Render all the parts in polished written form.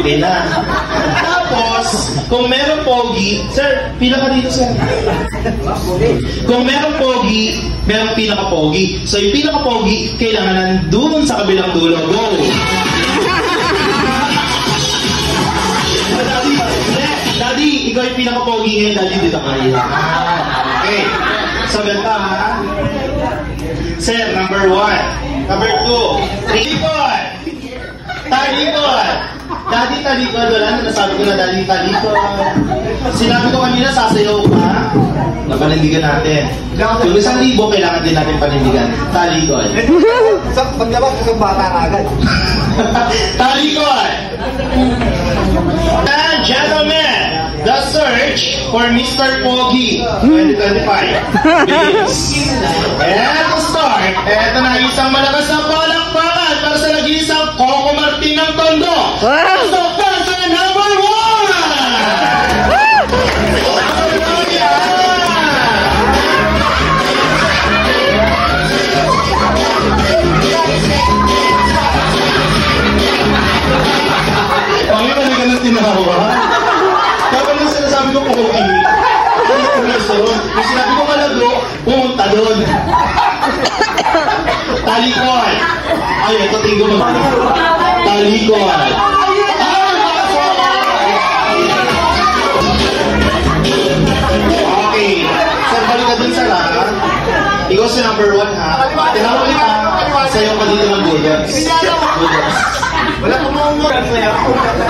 okay na. Tapos, kung meron pogi, sir, pila ka dito, sir. Kung meron pogi, meron pinaka-pogi. So, yung pinaka-pogi, kailangan nandun sa kabilang dulo. Go! Daddy, ikaw yung pinaka-pogi ngayon. Daddy, dito kayo. Okay. So, ganda ha? Sir, number 1. Number 2. Talikod! Talikod! Daddy, talikod. Wala na, nasabi ko na daddy, talikod. Sinabi ko kanina, sasayaw ka. Napanindigan natin. Yung 1,000, kailangan din natin panindigan. Talikod. Paglabas, isang bata ka agad. Talikod! And gentlemen, the search for Mr. Pogi 2025 begins. And to start, eto na isang malakas na palakpakan para sa nag-iisang Coco Martin ng Tondo. So, person number 1! Ang ina na ganun tinawa. Kapag nang sinasabi ko Pogi, yung sinabi ko malagro, pumunta doon. Talikod. Ay, ito tinggo mo. Talikod. Okay. Sir, balik ka dun sa lahat. Ikaw si number 1 ha. Tinawag kita. Sayo ka dito ng bulldogs. Wala ko mga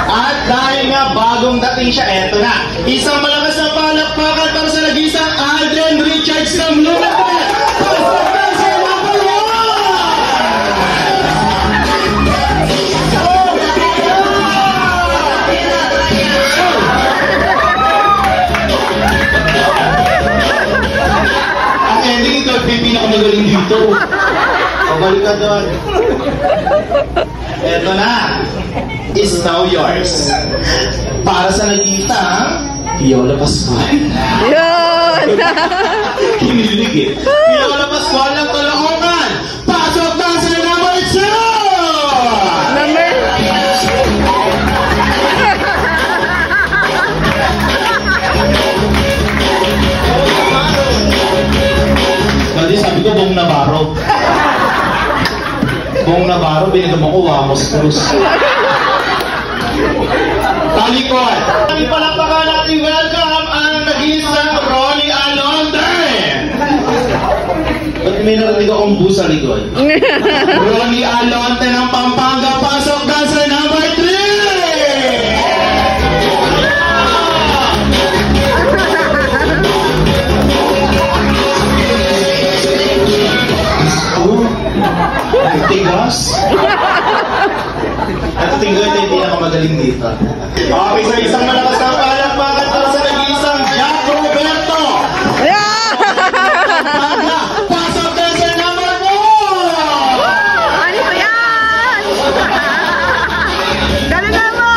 At dahil nga bagong dating siya, eto na. Isang malakas na palakpakan para sa nag-isang Alden Richards ng Lunatic. Ang ending ito, pinakamagaling dito. Pabalik ka doon. Eto na. Is now yours. Para sa nagkita, Piola Pascual. Yun! Kinilig eh. Piola Pascual ng Caloocan. Pasok na sa number 2! Number... Dati sabi ko, Bong Navarro. Bong Navarro, binigam ako, Wamos Cruz. Talikod! Kami palakpakan natin welcome ang nag-iisang Ronnie Alonte! Ba't may narinig akong bu sa likod? Ronnie Alonte ng Pampanga, pasok na sa number 3! Tigas? At tinggo ito yung pinakamagaling dito. Okay, sa isang malakas na palakpakan para sa nag-iisang Jack Roberto! Pasok na sa number 4! Ano ba yan? Galingan mo!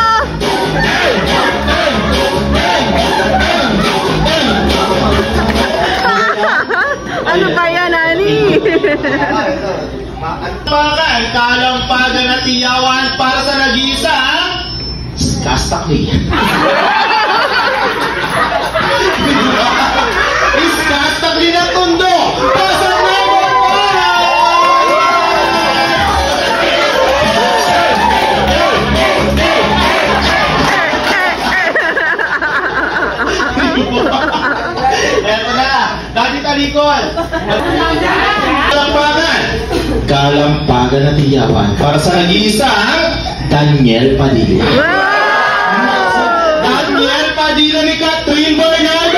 Ano ba yan, Ani? Kalampagan at iyawan para sa nag-iisang Skastakli. Skastakli na Tondo! Pasok na mo! Eto na! Dati talikod! Kalampagan at iyawan para sa nag-iisang Daniel Padilla. Daniel Padilla ni Catherine Bernal